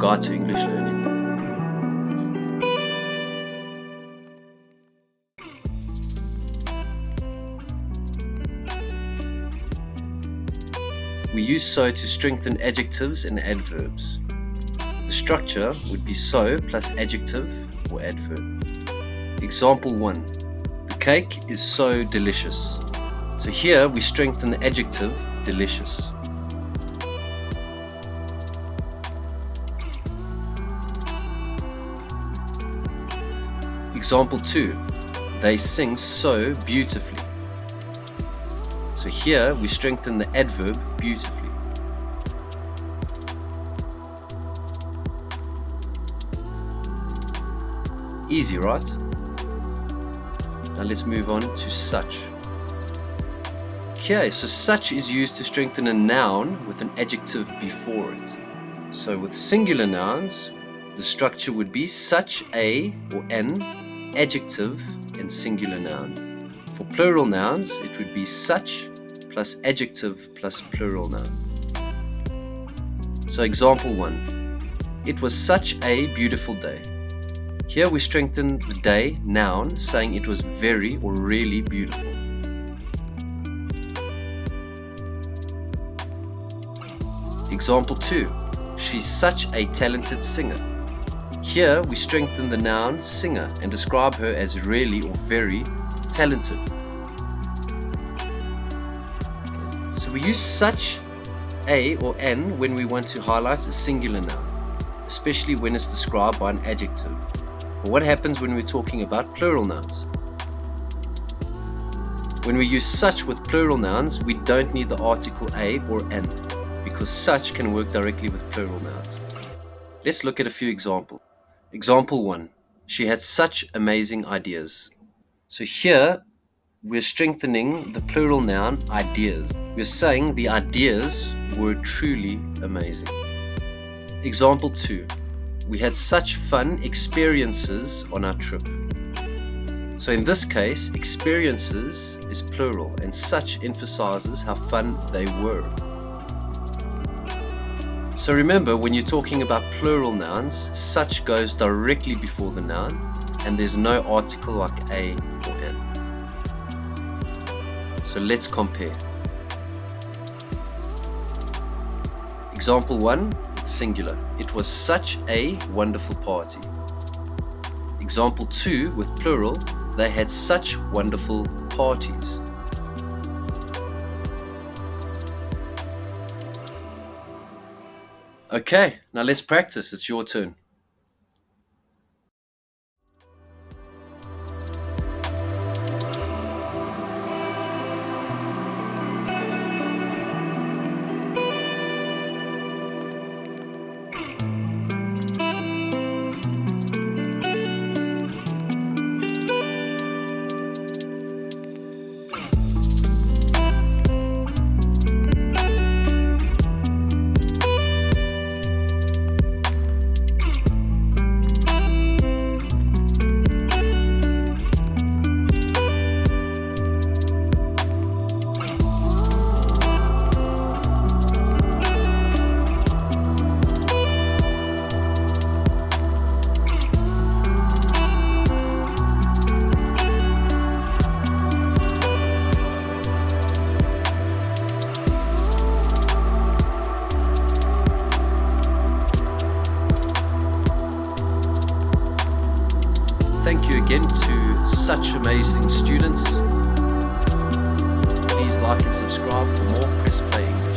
guide to English learning. We use so to strengthen adjectives and adverbs. The structure would be so plus adjective or adverb. Example 1. The cake is so delicious. So here we strengthen the adjective delicious. Example 2. They sing so beautifully. So here we strengthen the adverb beautifully. Easy, right? Now let's move on to such. Okay, so such is used to strengthen a noun with an adjective before it. So with singular nouns, the structure would be such a or an adjective and singular noun. For plural nouns, it would be such plus adjective plus plural noun. So example 1. It was such a beautiful day. Here we strengthen the day noun, saying it was very or really beautiful. Example 2. She's such a talented singer. Here we strengthen the noun singer and describe her as really or very talented. So we use such, a or an when we want to highlight a singular noun, especially when it's described by an adjective. But what happens when we're talking about plural nouns? When we use such with plural nouns, we don't need the article a or an, because such can work directly with plural nouns. Let's look at a few examples. Example 1. She had such amazing ideas. So here, we're strengthening the plural noun ideas. We're saying the ideas were truly amazing. Example 2. We had such fun experiences on our trip. So in this case, experiences is plural and such emphasizes how fun they were. So remember, when you're talking about plural nouns, such goes directly before the noun and there's no article like a or an. So let's compare. Example 1, it's singular. It was such a wonderful party. Example 2, with plural, they had such wonderful parties. Okay, now let's practice. It's your turn. Thank you again to such amazing students. Please like and subscribe for more Press Play English.